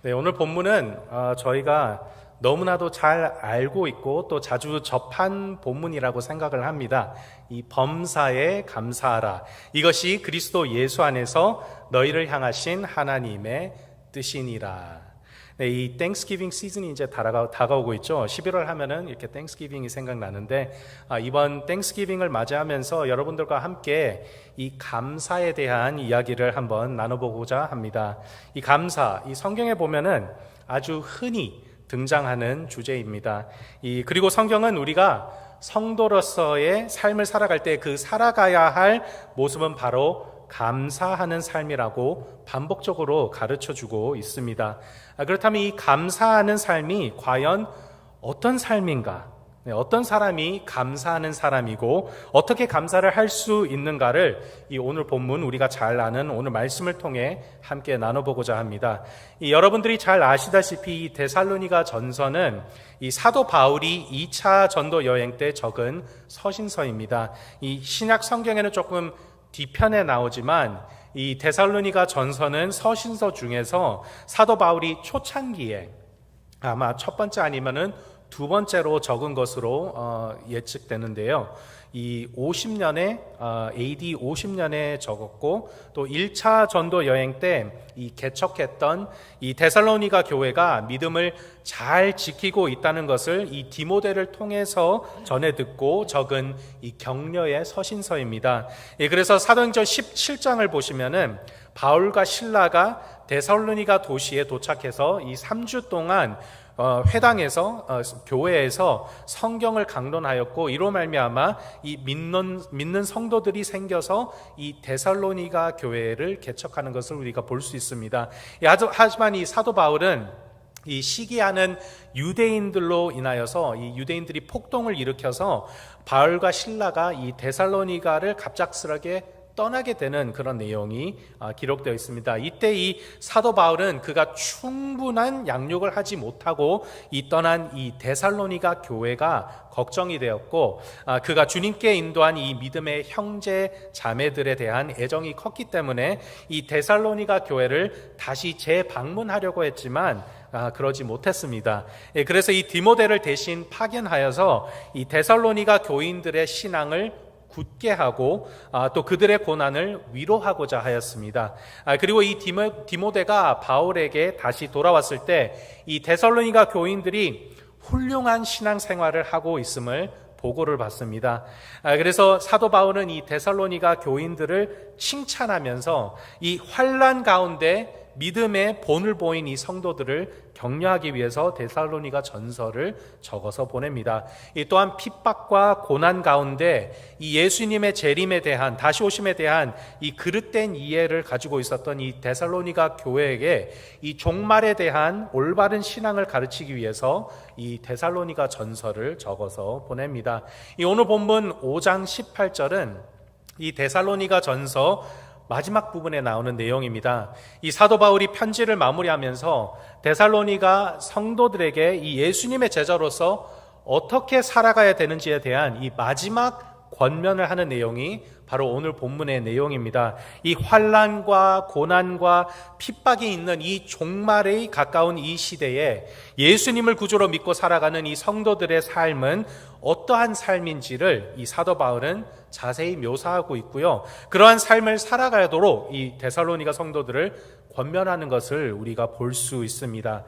네, 오늘 본문은 저희가 너무나도 잘 알고 있고 또 자주 접한 본문이라고 생각을 합니다. 이 범사에 감사하라. 이것이 그리스도 예수 안에서 너희를 향하신 하나님의 뜻이니라. 네, 이 땡스기빙 시즌이 이제 다가오고 있죠. 11월 하면은 이렇게 땡스기빙이 생각나는데 이번 땡스기빙을 맞이하면서 여러분들과 함께 이 감사에 대한 이야기를 한번 나눠보고자 합니다. 이 감사, 이 성경에 보면은 아주 흔히 등장하는 주제입니다. 그리고 성경은 우리가 성도로서의 삶을 살아갈 때 그 살아가야 할 모습은 바로 감사하는 삶이라고 반복적으로 가르쳐주고 있습니다. 그렇다면 이 감사하는 삶이 과연 어떤 삶인가? 어떤 사람이 감사하는 사람이고 어떻게 감사를 할 수 있는가를 이 오늘 본문 우리가 잘 아는 오늘 말씀을 통해 함께 나눠보고자 합니다. 여러분들이 잘 아시다시피 이 데살로니가 전서는 이 사도 바울이 2차 전도 여행 때 적은 서신서입니다. 이 신약 성경에는 조금 뒤편에 나오지만 이 데살로니가 전서는 서신서 중에서 사도 바울이 초창기에 아마 첫 번째 아니면은 두 번째로 적은 것으로 예측되는데요. 이 50년에 AD 50년에 적었고 또 1차 전도 여행 때 이 개척했던 이 데살로니가 교회가 믿음을 잘 지키고 있다는 것을 이 디모데를 통해서 전해 듣고 적은 이 격려의 서신서입니다. 그래서 사도행전 17장을 보시면은 바울과 실라가 데살로니가 도시에 도착해서 이 3주 동안 회당에서 교회에서 성경을 강론하였고 이로 말미암아 이 믿는 성도들이 생겨서 이 데살로니가 교회를 개척하는 것을 우리가 볼 수 있습니다. 하지만 이 사도 바울은 이 시기하는 유대인들로 인하여서 이 유대인들이 폭동을 일으켜서 바울과 실라가 이 데살로니가를 갑작스럽게 떠나게 되는 그런 내용이 기록되어 있습니다. 이때 이 사도 바울은 그가 충분한 양육을 하지 못하고 이 떠난 이 데살로니가 교회가 걱정이 되었고 그가 주님께 인도한 이 믿음의 형제 자매들에 대한 애정이 컸기 때문에 이 데살로니가 교회를 다시 재방문하려고 했지만 그러지 못했습니다. 그래서 이 디모데를 대신 파견하여서 이 데살로니가 교인들의 신앙을 굳게 하고 또 그들의 고난을 위로하고자 하였습니다. 그리고 이 디모데가 바울에게 다시 돌아왔을 때 이 데살로니가 교인들이 훌륭한 신앙생활을 하고 있음을 보고를 받습니다. 그래서 사도 바울은 이 데살로니가 교인들을 칭찬하면서 이 환난 가운데 믿음의 본을 보인 이 성도들을 격려하기 위해서 데살로니가 전서를 적어서 보냅니다. 또한 핍박과 고난 가운데 이 예수님의 재림에 대한 다시 오심에 대한 이 그릇된 이해를 가지고 있었던 이 데살로니가 교회에게 이 종말에 대한 올바른 신앙을 가르치기 위해서 이 데살로니가 전서를 적어서 보냅니다. 오늘 본문 5장 18절은 이 데살로니가 전서 마지막 부분에 나오는 내용입니다. 이 사도 바울이 편지를 마무리하면서 데살로니가 성도들에게 이 예수님의 제자로서 어떻게 살아가야 되는지에 대한 이 마지막 권면을 하는 내용이 바로 오늘 본문의 내용입니다. 이 환난과 고난과 핍박이 있는 이 종말에 가까운 이 시대에 예수님을 구주로 믿고 살아가는 이 성도들의 삶은 어떠한 삶인지를 이 사도 바울은 자세히 묘사하고 있고요. 그러한 삶을 살아가도록 이 데살로니가 성도들을 권면하는 것을 우리가 볼 수 있습니다.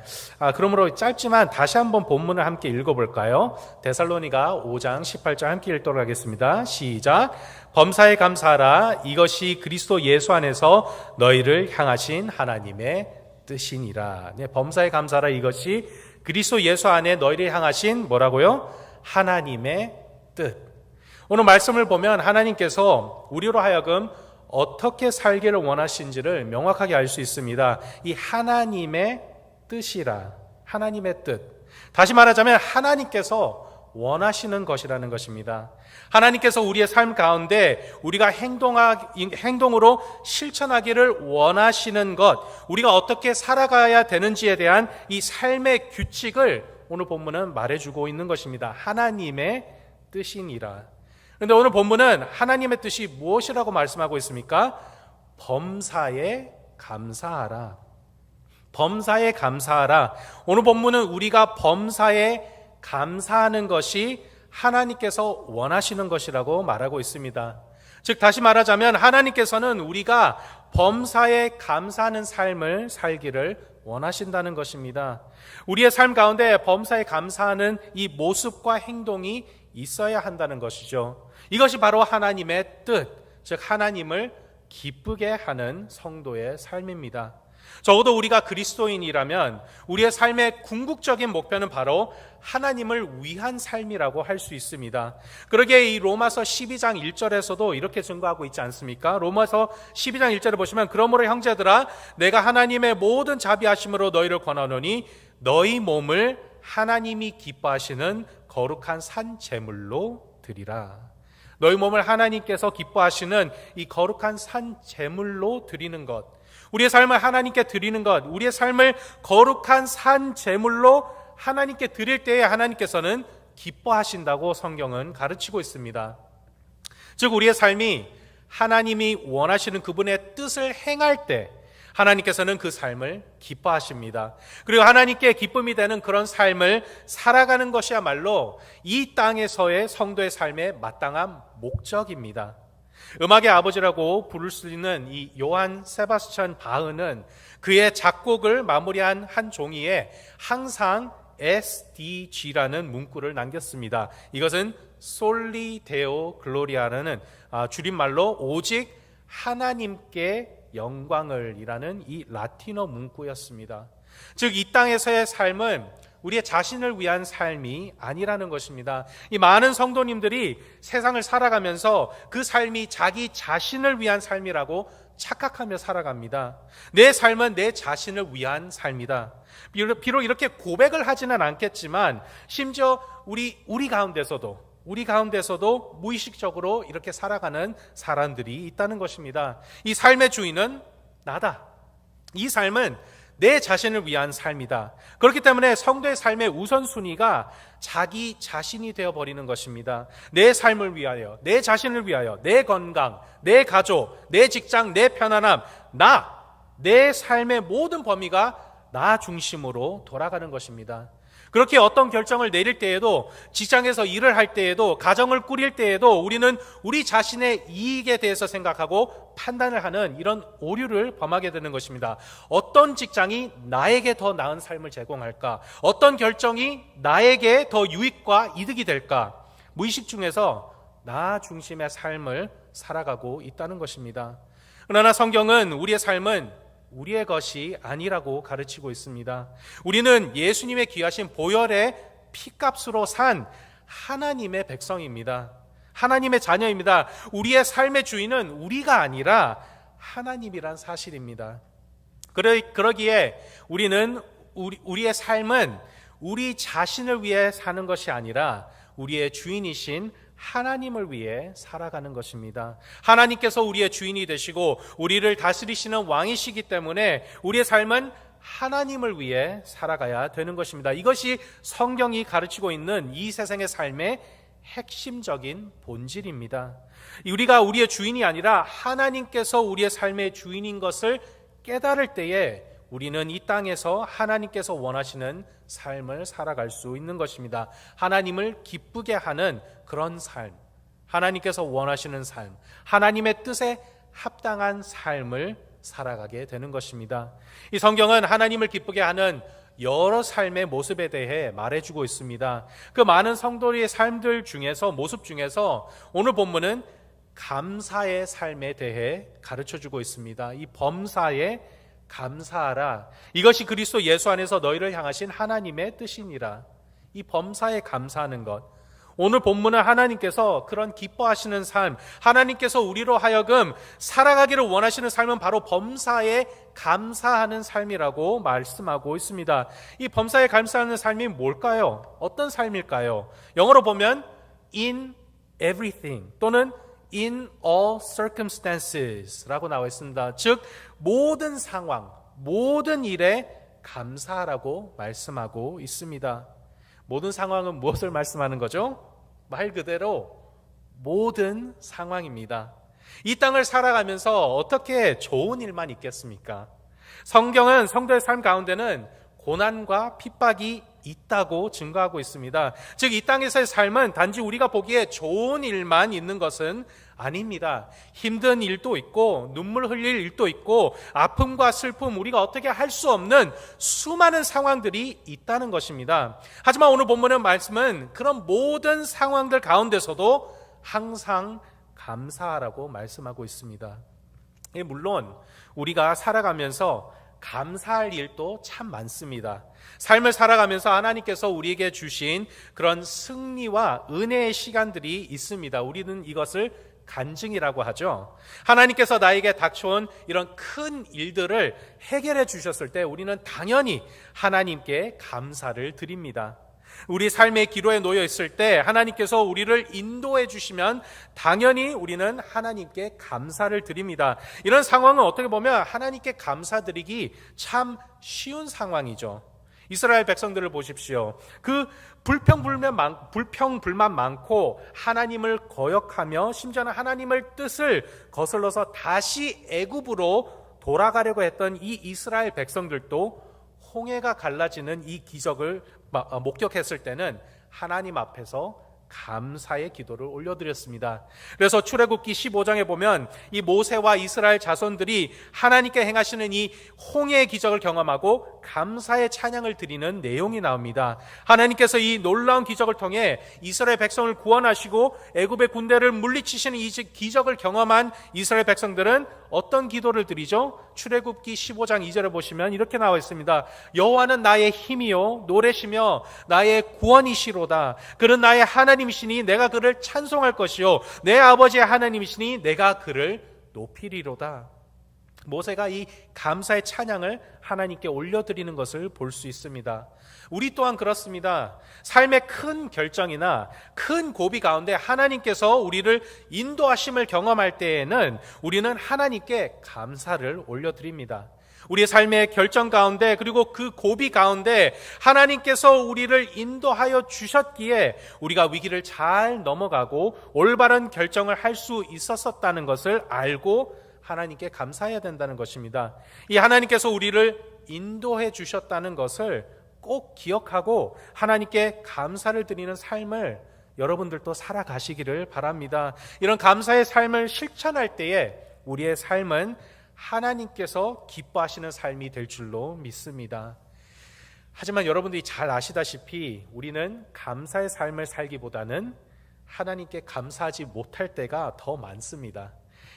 그러므로 짧지만 다시 한번 본문을 함께 읽어볼까요? 데살로니가 5장 18절 함께 읽도록 하겠습니다. 시작. 범사에 감사하라. 이것이 그리스도 예수 안에서 너희를 향하신 하나님의 뜻이니라. 범사에 감사하라. 이것이 그리스도 예수 안에 너희를 향하신 뭐라고요? 하나님의 뜻. 오늘 말씀을 보면 하나님께서 우리로 하여금 어떻게 살기를 원하신지를 명확하게 알 수 있습니다. 이 하나님의 뜻이라. 하나님의 뜻. 다시 말하자면 하나님께서 원하시는 것이라는 것입니다. 하나님께서 우리의 삶 가운데 우리가 행동으로 실천하기를 원하시는 것, 우리가 어떻게 살아가야 되는지에 대한 이 삶의 규칙을 오늘 본문은 말해주고 있는 것입니다. 하나님의 뜻이니라. 그런데 오늘 본문은 하나님의 뜻이 무엇이라고 말씀하고 있습니까? 범사에 감사하라. 범사에 감사하라. 오늘 본문은 우리가 범사에 감사하는 것이 하나님께서 원하시는 것이라고 말하고 있습니다. 즉 다시 말하자면 하나님께서는 우리가 범사에 감사하는 삶을 살기를 원하신다는 것입니다. 우리의 삶 가운데 범사에 감사하는 이 모습과 행동이 있어야 한다는 것이죠. 이것이 바로 하나님의 뜻, 즉 하나님을 기쁘게 하는 성도의 삶입니다. 적어도 우리가 그리스도인이라면 우리의 삶의 궁극적인 목표는 바로 하나님을 위한 삶이라고 할 수 있습니다. 그러기에 이 로마서 12장 1절에서도 이렇게 증거하고 있지 않습니까? 로마서 12장 1절을 보시면 그러므로 형제들아 내가 하나님의 모든 자비하심으로 너희를 권하노니 너희 몸을 하나님이 기뻐하시는 거룩한 산 제물로 드리라. 너희 몸을 하나님께서 기뻐하시는 이 거룩한 산 제물로 드리는 것, 우리의 삶을 하나님께 드리는 것, 우리의 삶을 거룩한 산 제물로 하나님께 드릴 때에 하나님께서는 기뻐하신다고 성경은 가르치고 있습니다. 즉 우리의 삶이 하나님이 원하시는 그분의 뜻을 행할 때 하나님께서는 그 삶을 기뻐하십니다. 그리고 하나님께 기쁨이 되는 그런 삶을 살아가는 것이야말로 이 땅에서의 성도의 삶의 마땅한 목적입니다. 음악의 아버지라고 부를 수 있는 이 요한 세바스찬 바흐는 그의 작곡을 마무리한 한 종이에 항상 SDG라는 문구를 남겼습니다. 이것은 솔리 데오 글로리아라는 줄임말로 오직 하나님께 영광을 이라는 이 라틴어 문구였습니다. 즉 이 땅에서의 삶은 우리의 자신을 위한 삶이 아니라는 것입니다. 이 많은 성도님들이 세상을 살아가면서 그 삶이 자기 자신을 위한 삶이라고 착각하며 살아갑니다. 내 삶은 내 자신을 위한 삶이다. 비록 이렇게 고백을 하지는 않겠지만 심지어 우리 가운데서도 무의식적으로 이렇게 살아가는 사람들이 있다는 것입니다. 이 삶의 주인은 나다. 이 삶은 내 자신을 위한 삶이다. 그렇기 때문에 성도의 삶의 우선순위가 자기 자신이 되어버리는 것입니다. 내 삶을 위하여, 내 자신을 위하여, 내 건강, 내 가족, 내 직장, 내 편안함, 내 삶의 모든 범위가 나 중심으로 돌아가는 것입니다. 그렇게 어떤 결정을 내릴 때에도, 직장에서 일을 할 때에도, 가정을 꾸릴 때에도 우리는 우리 자신의 이익에 대해서 생각하고 판단을 하는 이런 오류를 범하게 되는 것입니다. 어떤 직장이 나에게 더 나은 삶을 제공할까? 어떤 결정이 나에게 더 유익과 이득이 될까? 무의식 중에서 나 중심의 삶을 살아가고 있다는 것입니다. 그러나 성경은 우리의 삶은 우리의 것이 아니라고 가르치고 있습니다. 우리는 예수님의 귀하신 보혈의 피값으로 산 하나님의 백성입니다. 하나님의 자녀입니다. 우리의 삶의 주인은 우리가 아니라 하나님이란 사실입니다. 그러기에 우리는 우리의 삶은 우리 자신을 위해 사는 것이 아니라 우리의 주인이신 하나님을 위해 살아가는 것입니다. 하나님께서 우리의 주인이 되시고 우리를 다스리시는 왕이시기 때문에 우리의 삶은 하나님을 위해 살아가야 되는 것입니다. 이것이 성경이 가르치고 있는 이 세상의 삶의 핵심적인 본질입니다. 우리가 우리의 주인이 아니라 하나님께서 우리의 삶의 주인인 것을 깨달을 때에 우리는 이 땅에서 하나님께서 원하시는 삶을 살아갈 수 있는 것입니다. 하나님을 기쁘게 하는 그런 삶, 하나님께서 원하시는 삶, 하나님의 뜻에 합당한 삶을 살아가게 되는 것입니다. 이 성경은 하나님을 기쁘게 하는 여러 삶의 모습에 대해 말해주고 있습니다. 그 많은 성도의 삶들 중에서, 모습 중에서 오늘 본문은 감사의 삶에 대해 가르쳐주고 있습니다. 이 범사에 감사하라. 이것이 그리스도 예수 안에서 너희를 향하신 하나님의 뜻이니라. 이 범사에 감사하는 것. 오늘 본문은 하나님께서 그런 기뻐하시는 삶, 하나님께서 우리로 하여금 살아가기를 원하시는 삶은 바로 범사에 감사하는 삶이라고 말씀하고 있습니다. 이 범사에 감사하는 삶이 뭘까요? 어떤 삶일까요? 영어로 보면 in everything 또는 in all circumstances 라고 나와 있습니다. 즉 모든 상황, 모든 일에 감사하라고 말씀하고 있습니다. 모든 상황은 무엇을 말씀하는 거죠? 말 그대로 모든 상황입니다. 이 땅을 살아가면서 어떻게 좋은 일만 있겠습니까? 성경은 성도의 삶 가운데는 고난과 핍박이 있다고 증거하고 있습니다. 즉, 이 땅에서의 삶은 단지 우리가 보기에 좋은 일만 있는 것은 아닙니다. 힘든 일도 있고 눈물 흘릴 일도 있고 아픔과 슬픔, 우리가 어떻게 할 수 없는 수많은 상황들이 있다는 것입니다. 하지만 오늘 본문의 말씀은 그런 모든 상황들 가운데서도 항상 감사하라고 말씀하고 있습니다. 물론 우리가 살아가면서 감사할 일도 참 많습니다. 삶을 살아가면서 하나님께서 우리에게 주신 그런 승리와 은혜의 시간들이 있습니다. 우리는 이것을 간증이라고 하죠. 하나님께서 나에게 닥쳐온 이런 큰 일들을 해결해 주셨을 때 우리는 당연히 하나님께 감사를 드립니다. 우리 삶의 기로에 놓여 있을 때 하나님께서 우리를 인도해 주시면 당연히 우리는 하나님께 감사를 드립니다. 이런 상황은 어떻게 보면 하나님께 감사드리기 참 쉬운 상황이죠. 이스라엘 백성들을 보십시오. 그 불평불만 많고 하나님을 거역하며 심지어는 하나님의 뜻을 거슬러서 다시 애굽으로 돌아가려고 했던 이 이스라엘 백성들도 홍해가 갈라지는 이 기적을 목격했을 때는 하나님 앞에서 감사의 기도를 올려드렸습니다. 그래서 출애굽기 15장에 보면 이 모세와 이스라엘 자손들이 하나님께 행하시는 이 홍해의 기적을 경험하고 감사의 찬양을 드리는 내용이 나옵니다. 하나님께서 이 놀라운 기적을 통해 이스라엘 백성을 구원하시고 애굽의 군대를 물리치시는 이 기적을 경험한 이스라엘 백성들은 어떤 기도를 드리죠? 출애굽기 15장 2절에 보시면 이렇게 나와 있습니다. 여호와는 나의 힘이요 노래시며 나의 구원이시로다. 그는 나의 하나님이시니 내가 그를 찬송할 것이요 내 아버지의 하나님이시니 내가 그를 높이리로다. 모세가 이 감사의 찬양을 하나님께 올려드리는 것을 볼 수 있습니다. 우리 또한 그렇습니다. 삶의 큰 결정이나 큰 고비 가운데 하나님께서 우리를 인도하심을 경험할 때에는 우리는 하나님께 감사를 올려드립니다. 우리의 삶의 결정 가운데 그리고 그 고비 가운데 하나님께서 우리를 인도하여 주셨기에 우리가 위기를 잘 넘어가고 올바른 결정을 할 수 있었다는 것을 알고 하나님께 감사해야 된다는 것입니다. 이 하나님께서 우리를 인도해 주셨다는 것을 꼭 기억하고 하나님께 감사를 드리는 삶을 여러분들도 살아가시기를 바랍니다. 이런 감사의 삶을 실천할 때에 우리의 삶은 하나님께서 기뻐하시는 삶이 될 줄로 믿습니다. 하지만 여러분들이 잘 아시다시피 우리는 감사의 삶을 살기보다는 하나님께 감사하지 못할 때가 더 많습니다.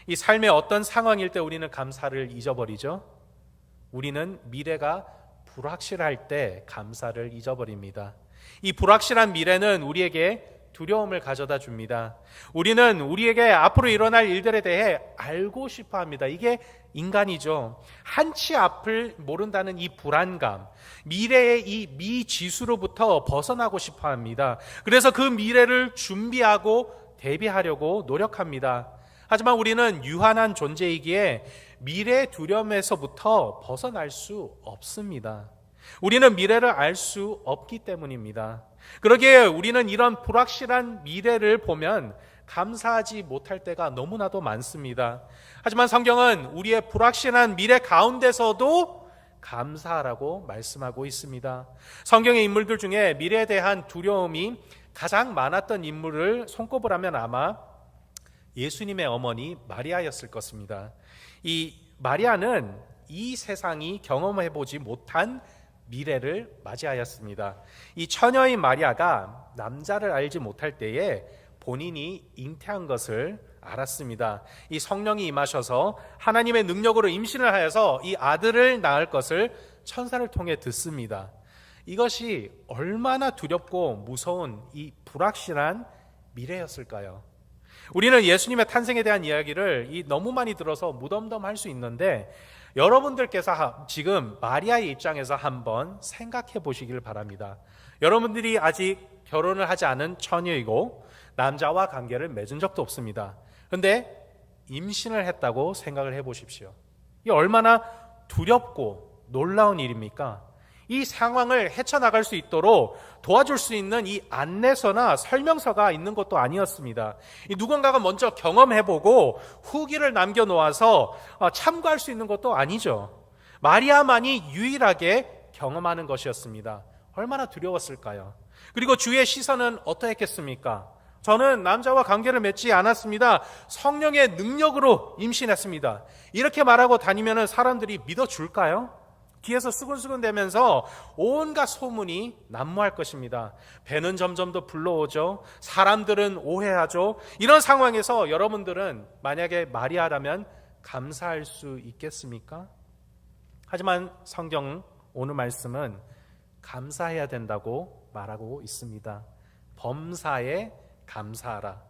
이 삶의 어떤 상황일 때 우리는 감사를 잊어버리죠? 우리는 미래가 불확실할 때 감사를 잊어버립니다. 이 불확실한 미래는 우리에게 두려움을 가져다 줍니다. 우리는 우리에게 앞으로 일어날 일들에 대해 알고 싶어 합니다. 이게 인간이죠. 한치 앞을 모른다는 이 불안감, 미래의 이 미지수로부터 벗어나고 싶어 합니다. 그래서 그 미래를 준비하고 대비하려고 노력합니다. 하지만 우리는 유한한 존재이기에 미래의 두려움에서부터 벗어날 수 없습니다. 우리는 미래를 알 수 없기 때문입니다. 그러기에 우리는 이런 불확실한 미래를 보면 감사하지 못할 때가 너무나도 많습니다. 하지만 성경은 우리의 불확실한 미래 가운데서도 감사하라고 말씀하고 있습니다. 성경의 인물들 중에 미래에 대한 두려움이 가장 많았던 인물을 손꼽으라면 아마 예수님의 어머니 마리아였을 것입니다. 이 마리아는 이 세상이 경험해보지 못한 미래를 맞이하였습니다. 이 처녀인 마리아가 남자를 알지 못할 때에 본인이 잉태한 것을 알았습니다. 이 성령이 임하셔서 하나님의 능력으로 임신을 하여서 이 아들을 낳을 것을 천사를 통해 듣습니다. 이것이 얼마나 두렵고 무서운 이 불확실한 미래였을까요? 우리는 예수님의 탄생에 대한 이야기를 너무 많이 들어서 무덤덤할 수 있는데 여러분들께서 지금 마리아의 입장에서 한번 생각해 보시길 바랍니다. 여러분들이 아직 결혼을 하지 않은 처녀이고 남자와 관계를 맺은 적도 없습니다. 그런데 임신을 했다고 생각을 해보십시오. 이게 얼마나 두렵고 놀라운 일입니까? 이 상황을 헤쳐나갈 수 있도록 도와줄 수 있는 이 안내서나 설명서가 있는 것도 아니었습니다. 누군가가 먼저 경험해보고 후기를 남겨놓아서 참고할 수 있는 것도 아니죠. 마리아만이 유일하게 경험하는 것이었습니다. 얼마나 두려웠을까요? 그리고 주의 시선은 어떠했겠습니까? 저는 남자와 관계를 맺지 않았습니다. 성령의 능력으로 임신했습니다. 이렇게 말하고 다니면 사람들이 믿어줄까요? 뒤에서 수근수근대면서 온갖 소문이 난무할 것입니다. 배는 점점 더 불러오죠. 사람들은 오해하죠. 이런 상황에서 여러분들은 만약에 마리아라면 감사할 수 있겠습니까? 하지만 성경 오늘 말씀은 감사해야 된다고 말하고 있습니다. 범사에 감사하라.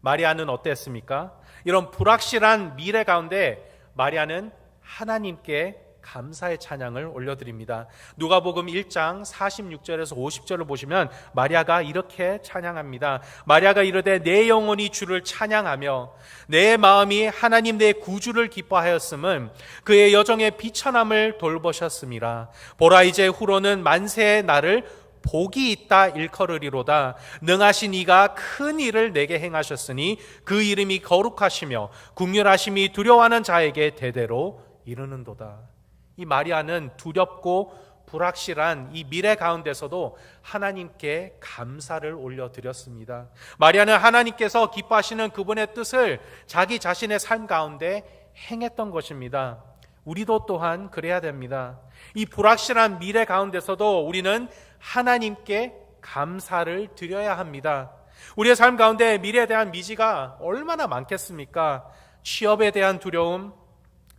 마리아는 어땠습니까? 이런 불확실한 미래 가운데 마리아는 하나님께 감사의 찬양을 올려드립니다. 누가복음 1장 46절에서 50절을 보시면 마리아가 이렇게 찬양합니다. 마리아가 이르되 내 영혼이 주를 찬양하며 내 마음이 하나님 내 구주를 기뻐하였음은 그의 여정의 비천함을 돌보셨음이라. 보라 이제 후로는 만세의 날을 복이 있다 일컬으리로다. 능하신 이가 큰 일을 내게 행하셨으니 그 이름이 거룩하시며 긍휼하심이 두려워하는 자에게 대대로 이르는도다. 이 마리아는 두렵고 불확실한 이 미래 가운데서도 하나님께 감사를 올려드렸습니다. 마리아는 하나님께서 기뻐하시는 그분의 뜻을 자기 자신의 삶 가운데 행했던 것입니다. 우리도 또한 그래야 됩니다. 이 불확실한 미래 가운데서도 우리는 하나님께 감사를 드려야 합니다. 우리의 삶 가운데 미래에 대한 미지가 얼마나 많겠습니까? 취업에 대한 두려움,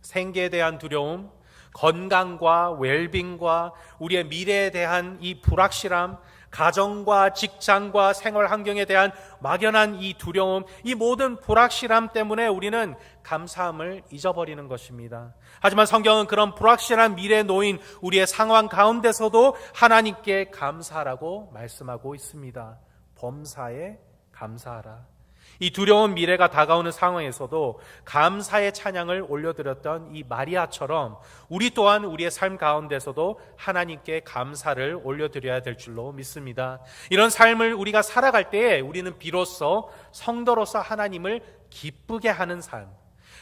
생계에 대한 두려움, 건강과 웰빙과 우리의 미래에 대한 이 불확실함, 가정과 직장과 생활 환경에 대한 막연한 이 두려움, 이 모든 불확실함 때문에 우리는 감사함을 잊어버리는 것입니다. 하지만 성경은 그런 불확실한 미래에 놓인 우리의 상황 가운데서도 하나님께 감사하라고 말씀하고 있습니다. 범사에 감사하라. 이 두려운 미래가 다가오는 상황에서도 감사의 찬양을 올려드렸던 이 마리아처럼 우리 또한 우리의 삶 가운데서도 하나님께 감사를 올려드려야 될 줄로 믿습니다. 이런 삶을 우리가 살아갈 때에 우리는 비로소 성도로서 하나님을 기쁘게 하는 삶,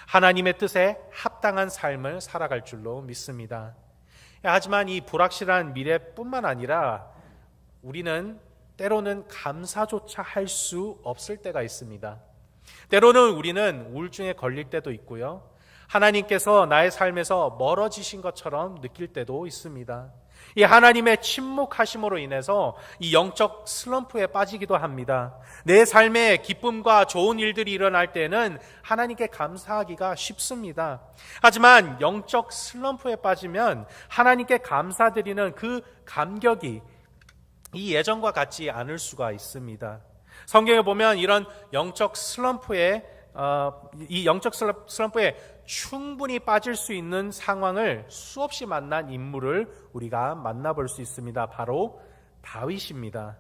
하나님의 뜻에 합당한 삶을 살아갈 줄로 믿습니다. 하지만 이 불확실한 미래뿐만 아니라 우리는 때로는 감사조차 할 수 없을 때가 있습니다. 때로는 우리는 우울증에 걸릴 때도 있고요. 하나님께서 나의 삶에서 멀어지신 것처럼 느낄 때도 있습니다. 이 하나님의 침묵하심으로 인해서 이 영적 슬럼프에 빠지기도 합니다. 내 삶에 기쁨과 좋은 일들이 일어날 때는 하나님께 감사하기가 쉽습니다. 하지만 영적 슬럼프에 빠지면 하나님께 감사드리는 그 감격이 이 예전과 같지 않을 수가 있습니다. 성경에 보면 이런 영적 슬럼프에 충분히 빠질 수 있는 상황을 수없이 만난 인물을 우리가 만나볼 수 있습니다. 바로 다윗입니다.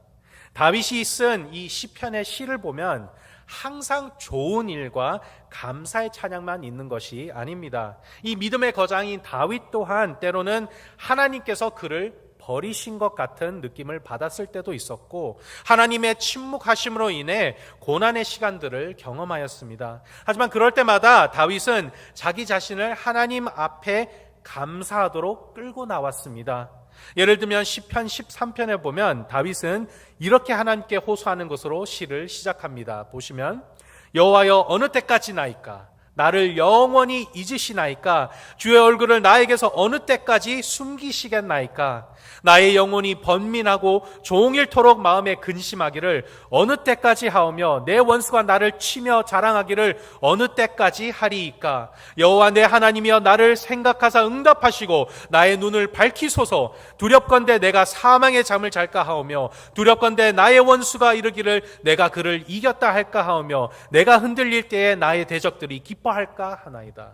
다윗이 쓴 이 시편의 시를 보면 항상 좋은 일과 감사의 찬양만 있는 것이 아닙니다. 이 믿음의 거장인 다윗 또한 때로는 하나님께서 그를 버리신 것 같은 느낌을 받았을 때도 있었고 하나님의 침묵하심으로 인해 고난의 시간들을 경험하였습니다. 하지만 그럴 때마다 다윗은 자기 자신을 하나님 앞에 감사하도록 끌고 나왔습니다. 예를 들면 시편 13편에 보면 다윗은 이렇게 하나님께 호소하는 것으로 시를 시작합니다. 보시면 여호와여 어느 때까지나이까 나를 영원히 잊으시나이까 주의 얼굴을 나에게서 어느 때까지 숨기시겠나이까 나의 영혼이 번민하고 종일토록 마음에 근심하기를 어느 때까지 하오며 내 원수가 나를 치며 자랑하기를 어느 때까지 하리이까 여호와 내 하나님이여 나를 생각하사 응답하시고 나의 눈을 밝히소서 두렵건대 내가 사망의 잠을 잘까 하오며 두렵건대 나의 원수가 이르기를 내가 그를 이겼다 할까 하오며 내가 흔들릴 때에 나의 대적들이 기뻐할까 하나이다.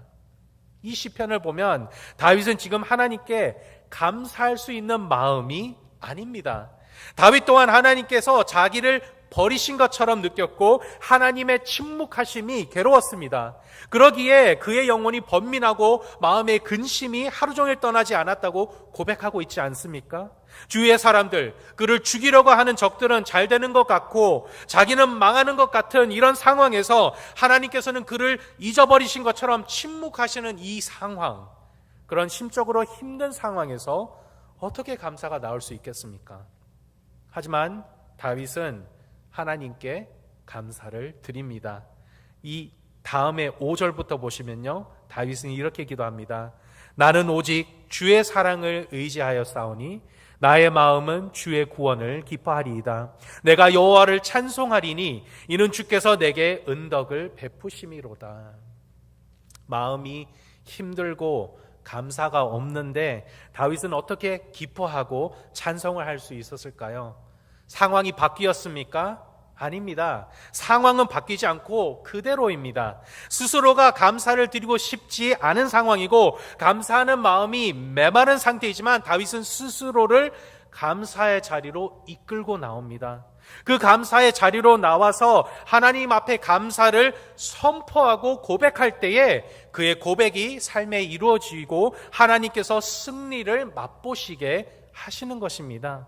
이 시편을 보면 다윗은 지금 하나님께 감사할 수 있는 마음이 아닙니다. 다윗 또한 하나님께서 자기를 버리신 것처럼 느꼈고 하나님의 침묵하심이 괴로웠습니다. 그러기에 그의 영혼이 번민하고 마음의 근심이 하루 종일 떠나지 않았다고 고백하고 있지 않습니까? 주위의 사람들, 그를 죽이려고 하는 적들은 잘 되는 것 같고 자기는 망하는 것 같은 이런 상황에서 하나님께서는 그를 잊어버리신 것처럼 침묵하시는 이 상황, 그런 심적으로 힘든 상황에서 어떻게 감사가 나올 수 있겠습니까? 하지만 다윗은 하나님께 감사를 드립니다. 이 다음에 5절부터 보시면요, 다윗은 이렇게 기도합니다. 나는 오직 주의 사랑을 의지하여 싸우니 나의 마음은 주의 구원을 기뻐하리이다. 내가 여호와를 찬송하리니 이는 주께서 내게 은덕을 베푸심이로다. 마음이 힘들고 감사가 없는데 다윗은 어떻게 기뻐하고 찬송을 할 수 있었을까요? 상황이 바뀌었습니까? 아닙니다. 상황은 바뀌지 않고 그대로입니다. 스스로가 감사를 드리고 싶지 않은 상황이고 감사하는 마음이 메마른 상태이지만 다윗은 스스로를 감사의 자리로 이끌고 나옵니다. 그 감사의 자리로 나와서 하나님 앞에 감사를 선포하고 고백할 때에 그의 고백이 삶에 이루어지고 하나님께서 승리를 맛보시게 하시는 것입니다.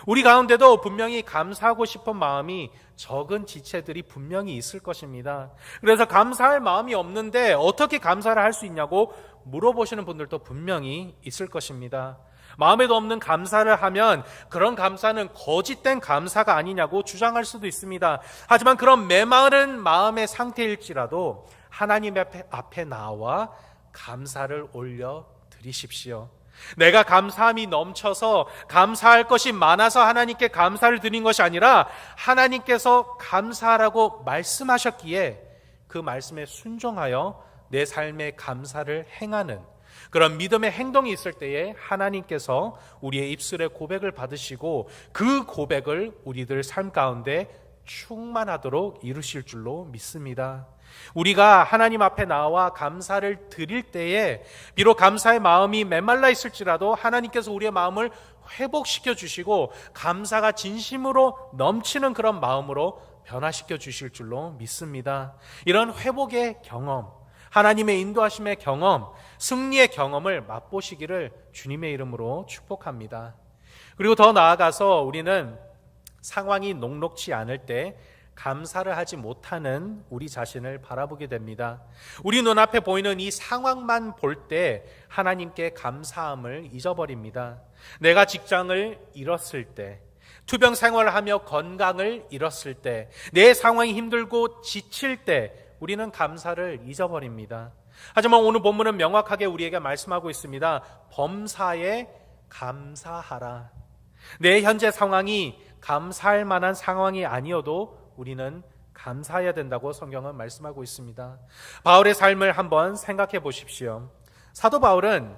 우리 가운데도 분명히 감사하고 싶은 마음이 적은 지체들이 분명히 있을 것입니다. 그래서 감사할 마음이 없는데 어떻게 감사를 할 수 있냐고 물어보시는 분들도 분명히 있을 것입니다. 마음에도 없는 감사를 하면 그런 감사는 거짓된 감사가 아니냐고 주장할 수도 있습니다. 하지만 그런 메마른 마음의 상태일지라도 하나님 앞에 나와 감사를 올려 드리십시오. 내가 감사함이 넘쳐서 감사할 것이 많아서 하나님께 감사를 드린 것이 아니라 하나님께서 감사하라고 말씀하셨기에 그 말씀에 순종하여 내 삶의 감사를 행하는 그런 믿음의 행동이 있을 때에 하나님께서 우리의 입술의 고백을 받으시고 그 고백을 우리들 삶 가운데 충만하도록 이루실 줄로 믿습니다. 우리가 하나님 앞에 나와 감사를 드릴 때에 비록 감사의 마음이 메말라 있을지라도 하나님께서 우리의 마음을 회복시켜 주시고 감사가 진심으로 넘치는 그런 마음으로 변화시켜 주실 줄로 믿습니다. 이런 회복의 경험, 하나님의 인도하심의 경험, 승리의 경험을 맛보시기를 주님의 이름으로 축복합니다. 그리고 더 나아가서 우리는 상황이 녹록지 않을 때 감사를 하지 못하는 우리 자신을 바라보게 됩니다. 우리 눈앞에 보이는 이 상황만 볼 때 하나님께 감사함을 잊어버립니다. 내가 직장을 잃었을 때, 투병 생활을 하며 건강을 잃었을 때, 내 상황이 힘들고 지칠 때 우리는 감사를 잊어버립니다. 하지만 오늘 본문은 명확하게 우리에게 말씀하고 있습니다. 범사에 감사하라. 내 현재 상황이 감사할 만한 상황이 아니어도 우리는 감사해야 된다고 성경은 말씀하고 있습니다. 바울의 삶을 한번 생각해 보십시오. 사도 바울은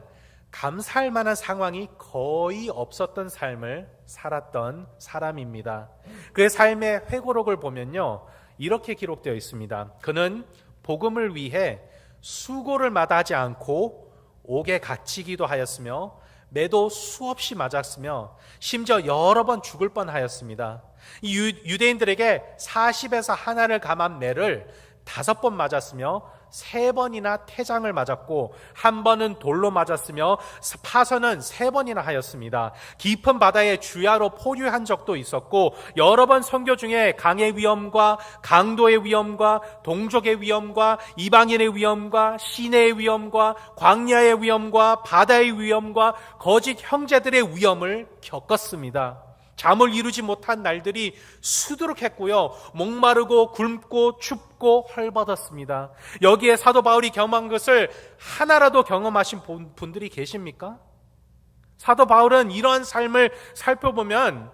감사할 만한 상황이 거의 없었던 삶을 살았던 사람입니다. 그의 삶의 회고록을 보면요, 이렇게 기록되어 있습니다. 그는 복음을 위해 수고를 마다하지 않고 옥에 갇히기도 하였으며 매도 수없이 맞았으며 심지어 여러 번 죽을 뻔하였습니다. 이 유대인들에게 40에서 하나를 감한 매를 5번 맞았으며 3번이나 태장을 맞았고 한 번은 돌로 맞았으며 파선은 3번이나 하였습니다. 깊은 바다에 주야로 포류한 적도 있었고 여러 번 선교 중에 강의 위험과 강도의 위험과 동족의 위험과 이방인의 위험과 시내의 위험과 광야의 위험과 바다의 위험과 거짓 형제들의 위험을 겪었습니다. 잠을 이루지 못한 날들이 수두룩했고요, 목마르고 굶고 춥고 헐벗었습니다. 여기에 사도 바울이 경험한 것을 하나라도 경험하신 분들이 계십니까? 사도 바울은 이러한 삶을 살펴보면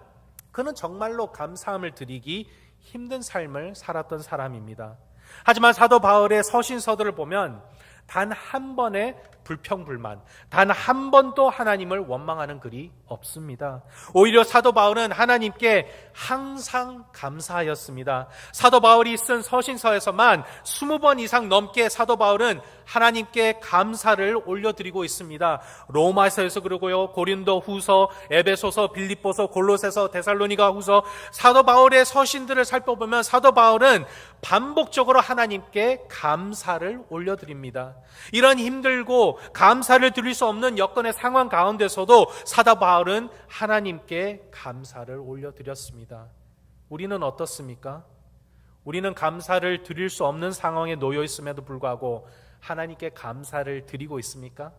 그는 정말로 감사함을 드리기 힘든 삶을 살았던 사람입니다. 하지만 사도 바울의 서신서들을 보면 단 한 번의 불평불만, 단 한 번도 하나님을 원망하는 글이 없습니다. 오히려 사도 바울은 하나님께 항상 감사하였습니다. 사도 바울이 쓴 서신서에서만 20번 이상 넘게 사도 바울은 하나님께 감사를 올려드리고 있습니다. 로마서에서 그러고요, 고린도 후서, 에베소서, 빌립보서, 골로새서, 데살로니가 후서, 사도 바울의 서신들을 살펴보면 사도 바울은 반복적으로 하나님께 감사를 올려드립니다. 이런 힘들고 감사를 드릴 수 없는 여건의 상황 가운데서도 사도 바울은 하나님께 감사를 올려드렸습니다. 우리는 어떻습니까? 우리는 감사를 드릴 수 없는 상황에 놓여 있음에도 불구하고 하나님께 감사를 드리고 있습니까?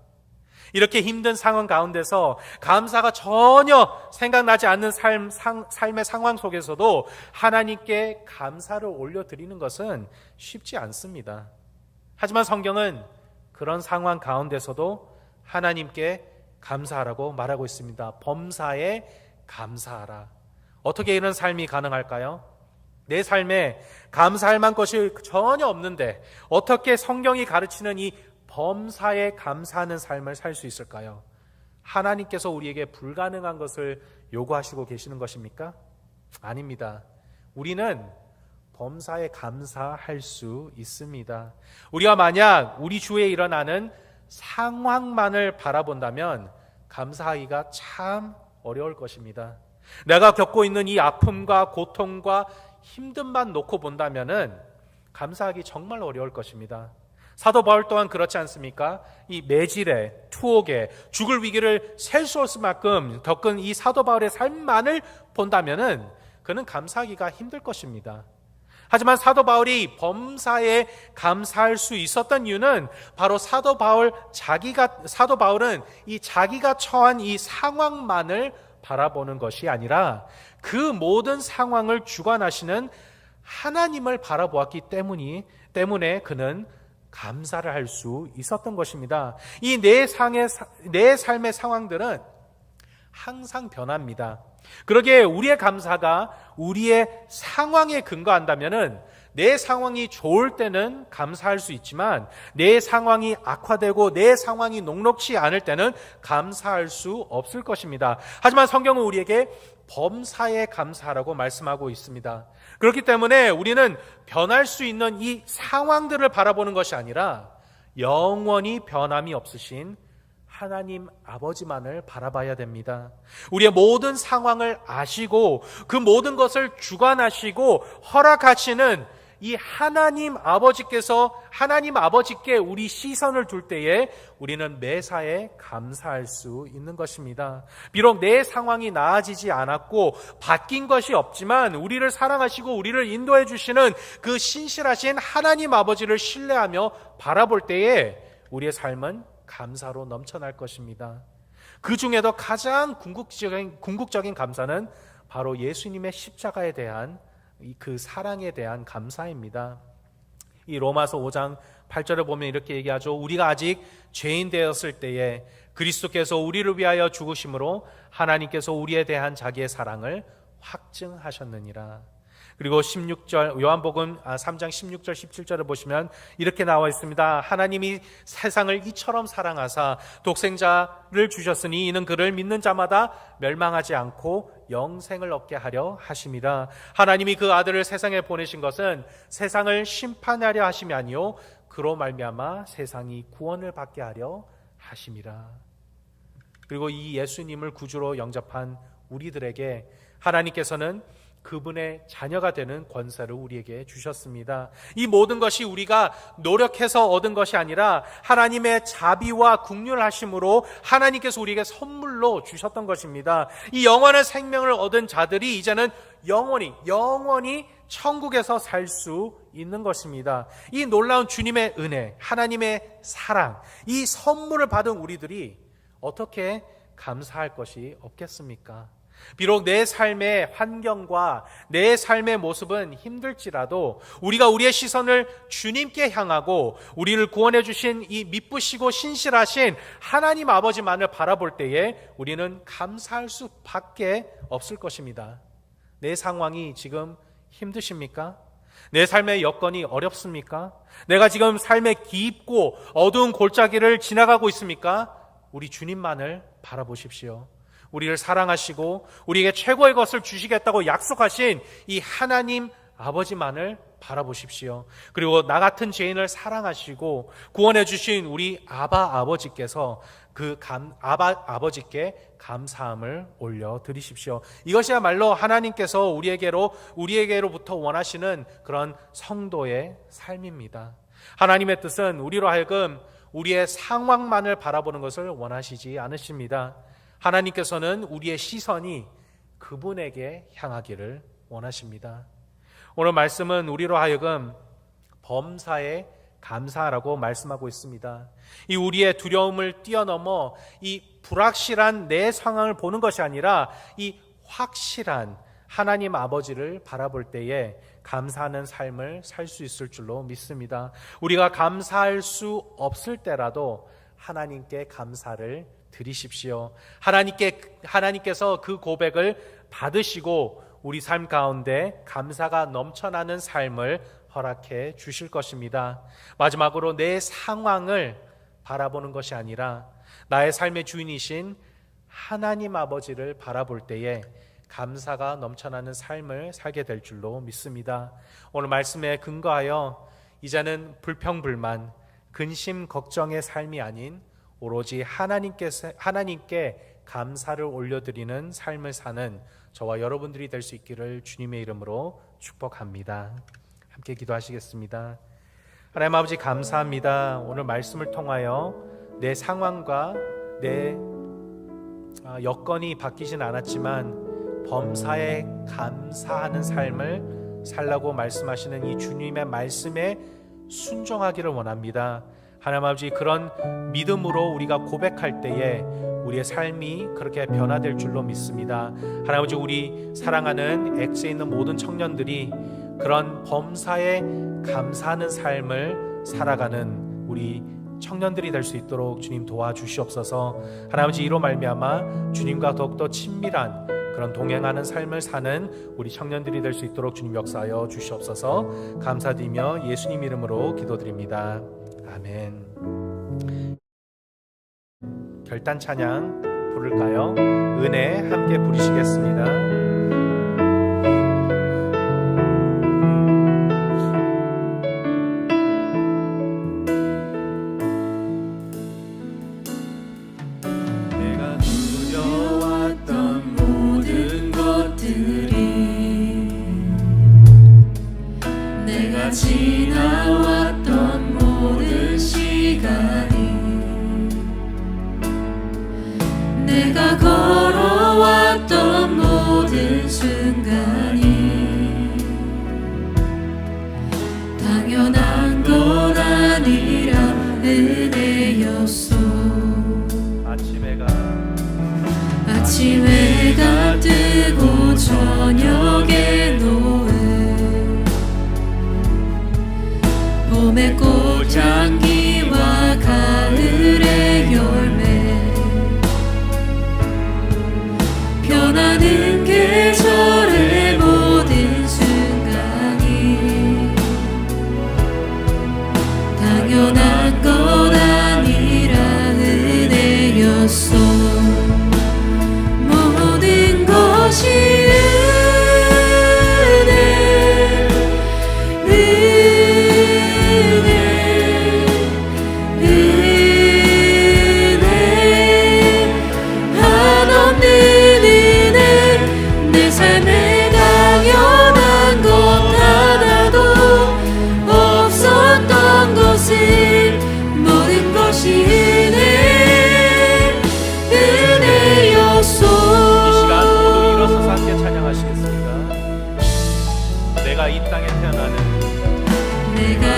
이렇게 힘든 상황 가운데서 감사가 전혀 생각나지 않는 삶의 상황 속에서도 하나님께 감사를 올려드리는 것은 쉽지 않습니다. 하지만 성경은 그런 상황 가운데서도 하나님께 감사하라고 말하고 있습니다. 범사에 감사하라. 어떻게 이런 삶이 가능할까요? 내 삶에 감사할 만한 것이 전혀 없는데 어떻게 성경이 가르치는 이 범사에 감사하는 삶을 살 수 있을까요? 하나님께서 우리에게 불가능한 것을 요구하시고 계시는 것입니까? 아닙니다. 우리는 범사에 감사할 수 있습니다. 우리가 만약 우리 주위에 일어나는 상황만을 바라본다면 감사하기가 참 어려울 것입니다. 내가 겪고 있는 이 아픔과 고통과 힘듦만 놓고 본다면은 감사하기 정말 어려울 것입니다. 사도 바울 또한 그렇지 않습니까? 이 매질에, 투옥에, 죽을 위기를 셀 수 없을 만큼 겪은 이 사도 바울의 삶만을 본다면은 그는 감사하기가 힘들 것입니다. 하지만 사도 바울이 범사에 감사할 수 있었던 이유는 바로 사도 바울은 이 자기가 처한 이 상황만을 바라보는 것이 아니라 그 모든 상황을 주관하시는 하나님을 바라보았기 때문에 그는 감사를 할 수 있었던 것입니다. 이 내 삶의 상황들은 항상 변합니다. 그러기에 우리의 감사가 우리의 상황에 근거한다면은 내 상황이 좋을 때는 감사할 수 있지만 내 상황이 악화되고 내 상황이 녹록치 않을 때는 감사할 수 없을 것입니다. 하지만 성경은 우리에게 범사에 감사하라고 말씀하고 있습니다. 그렇기 때문에 우리는 변할 수 있는 이 상황들을 바라보는 것이 아니라 영원히 변함이 없으신 하나님 아버지만을 바라봐야 됩니다. 우리의 모든 상황을 아시고 그 모든 것을 주관하시고 허락하시는 이 하나님 아버지께 우리 시선을 둘 때에 우리는 매사에 감사할 수 있는 것입니다. 비록 내 상황이 나아지지 않았고 바뀐 것이 없지만 우리를 사랑하시고 우리를 인도해 주시는 그 신실하신 하나님 아버지를 신뢰하며 바라볼 때에 우리의 삶은 감사로 넘쳐날 것입니다. 그 중에도 가장 궁극적인 감사는 바로 예수님의 십자가에 대한 그 사랑에 대한 감사입니다. 이 로마서 5장 8절에 보면 이렇게 얘기하죠. 우리가 아직 죄인 되었을 때에 그리스도께서 우리를 위하여 죽으심으로 하나님께서 우리에 대한 자기의 사랑을 확증하셨느니라. 그리고 16절 요한복음 3장 16절 17절을 보시면 이렇게 나와 있습니다. 하나님이 세상을 이처럼 사랑하사 독생자를 주셨으니 이는 그를 믿는 자마다 멸망하지 않고 영생을 얻게 하려 하심이라. 하나님이 그 아들을 세상에 보내신 것은 세상을 심판하려 하심이 아니요 그로 말미암아 세상이 구원을 받게 하려 하심이라. 그리고 이 예수님을 구주로 영접한 우리들에게 하나님께서는 그분의 자녀가 되는 권세를 우리에게 주셨습니다. 이 모든 것이 우리가 노력해서 얻은 것이 아니라 하나님의 자비와 긍휼하심으로 하나님께서 우리에게 선물로 주셨던 것입니다. 이 영원한 생명을 얻은 자들이 이제는 영원히 천국에서 살 수 있는 것입니다. 이 놀라운 주님의 은혜, 하나님의 사랑, 이 선물을 받은 우리들이 어떻게 감사할 것이 없겠습니까? 비록 내 삶의 환경과 내 삶의 모습은 힘들지라도 우리가 우리의 시선을 주님께 향하고 우리를 구원해 주신 이 미쁘시고 신실하신 하나님 아버지만을 바라볼 때에 우리는 감사할 수밖에 없을 것입니다. 내 상황이 지금 힘드십니까? 내 삶의 여건이 어렵습니까? 내가 지금 삶의 깊고 어두운 골짜기를 지나가고 있습니까? 우리 주님만을 바라보십시오. 우리를 사랑하시고 우리에게 최고의 것을 주시겠다고 약속하신 이 하나님 아버지만을 바라보십시오. 그리고 나 같은 죄인을 사랑하시고 구원해 주신 우리 아바 아버지께서 아바 아버지께 감사함을 올려드리십시오. 이것이야말로 하나님께서 우리에게로부터 원하시는 그런 성도의 삶입니다. 하나님의 뜻은 우리로 하여금 우리의 상황만을 바라보는 것을 원하시지 않으십니다. 하나님께서는 우리의 시선이 그분에게 향하기를 원하십니다. 오늘 말씀은 우리로 하여금 범사에 감사하라고 말씀하고 있습니다. 이 우리의 두려움을 뛰어넘어 이 불확실한 내 상황을 보는 것이 아니라 이 확실한 하나님 아버지를 바라볼 때에 감사하는 삶을 살 수 있을 줄로 믿습니다. 우리가 감사할 수 없을 때라도 하나님께 감사를 드리십시오. 하나님께서 그 고백을 받으시고 우리 삶 가운데 감사가 넘쳐나는 삶을 허락해 주실 것입니다. 마지막으로 내 상황을 바라보는 것이 아니라 나의 삶의 주인이신 하나님 아버지를 바라볼 때에 감사가 넘쳐나는 삶을 살게 될 줄로 믿습니다. 오늘 말씀에 근거하여 이제는 불평불만, 근심, 걱정의 삶이 아닌 오로지 하나님께 감사를 올려드리는 삶을 사는 저와 여러분들이 될 수 있기를 주님의 이름으로 축복합니다. 함께 기도하시겠습니다. 하나님 아버지 감사합니다. 오늘 말씀을 통하여 내 상황과 내 여건이 바뀌진 않았지만 범사에 감사하는 삶을 살라고 말씀하시는 이 주님의 말씀에 순종하기를 원합니다. 하나님 아버지 그런 믿음으로 우리가 고백할 때에 우리의 삶이 그렇게 변화될 줄로 믿습니다. 하나님 아버지 우리 사랑하는 엑스에 있는 모든 청년들이 그런 범사에 감사하는 삶을 살아가는 우리 청년들이 될 수 있도록 주님 도와주시옵소서. 하나님 아버지 이로 말미암아 주님과 더욱더 친밀한 그런 동행하는 삶을 사는 우리 청년들이 될 수 있도록 주님 역사하여 주시옵소서. 감사드리며 예수님 이름으로 기도드립니다. 아멘. 결단 찬양 부를까요? 은혜 함께 부르시겠습니다. 지나왔던 모든 시간이 내가 걸어왔던 모든 순간이 당연한 건 아니라 은혜였소. 아침 해가 뜨고 저녁에 노을 봄의 꽃향기와 가을의 열매 변하는 계절의 모든 순간이 당연한 것 아니라 은혜였소. 모든 것이 내가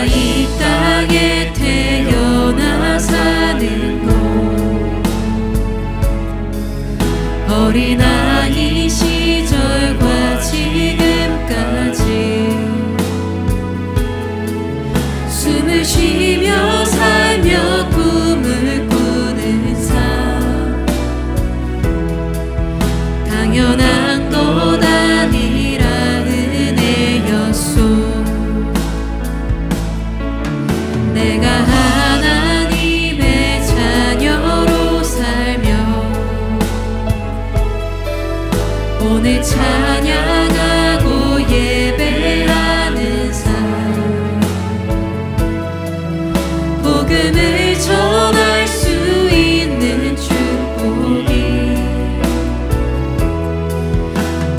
이 땅에 태어나 사는 곳 어린아이 시절과 지금까지 숨을 쉬며 살며 꿈을 꾸는 삶 당연한 것 아니라 은혜였소. 내가 하나님의 자녀로 살며 오늘 찬양하고 예배하는 삶 복음을 전할 수 있는 축복이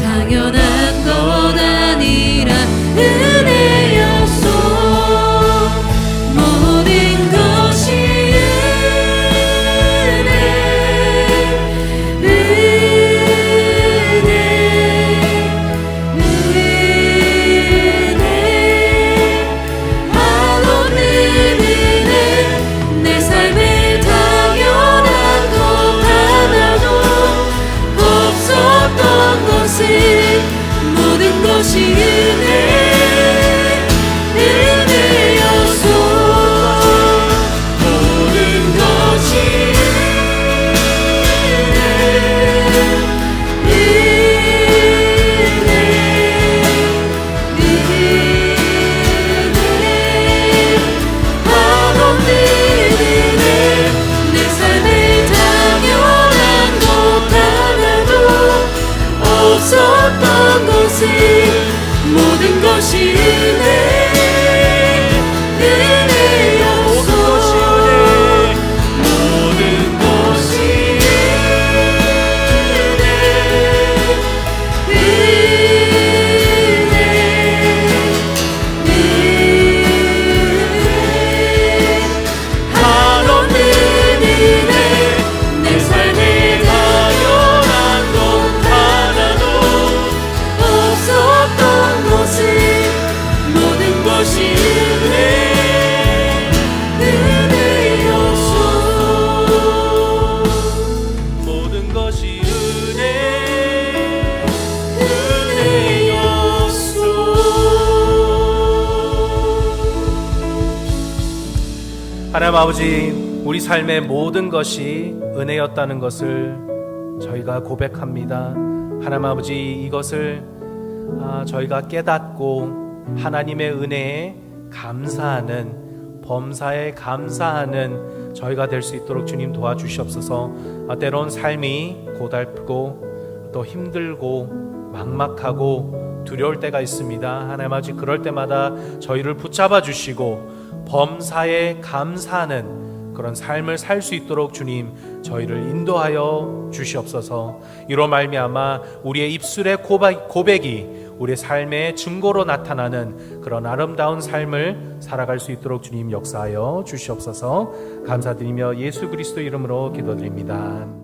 당연한 것 아니라 은혜였소. 것은 모든 것이 은혜여서 모든 것이 없었던 것은 모든 것이 은혜여서 모든 것이 한없는 은혜 내 삶에 당연한 것 하나도 없었던 것은 모든 것이 은혜여서 모든 것이 하나님 아버지, 우리 삶의 모든 것이 은혜였다는 것을 저희가 고백합니다. 하나님 아버지, 이것을 저희가 깨닫고 하나님의 은혜에 감사하는, 범사에 감사하는 저희가 될 수 있도록 주님 도와주시옵소서. 때론 삶이 고달프고 또 힘들고 막막하고 두려울 때가 있습니다. 하나님 아버지, 그럴 때마다 저희를 붙잡아 주시고 범사에 감사하는 그런 삶을 살 수 있도록 주님 저희를 인도하여 주시옵소서. 이로 말미암아 우리의 입술의 고백이 우리의 삶의 증거로 나타나는 그런 아름다운 삶을 살아갈 수 있도록 주님 역사하여 주시옵소서. 감사드리며 예수 그리스도 이름으로 기도드립니다.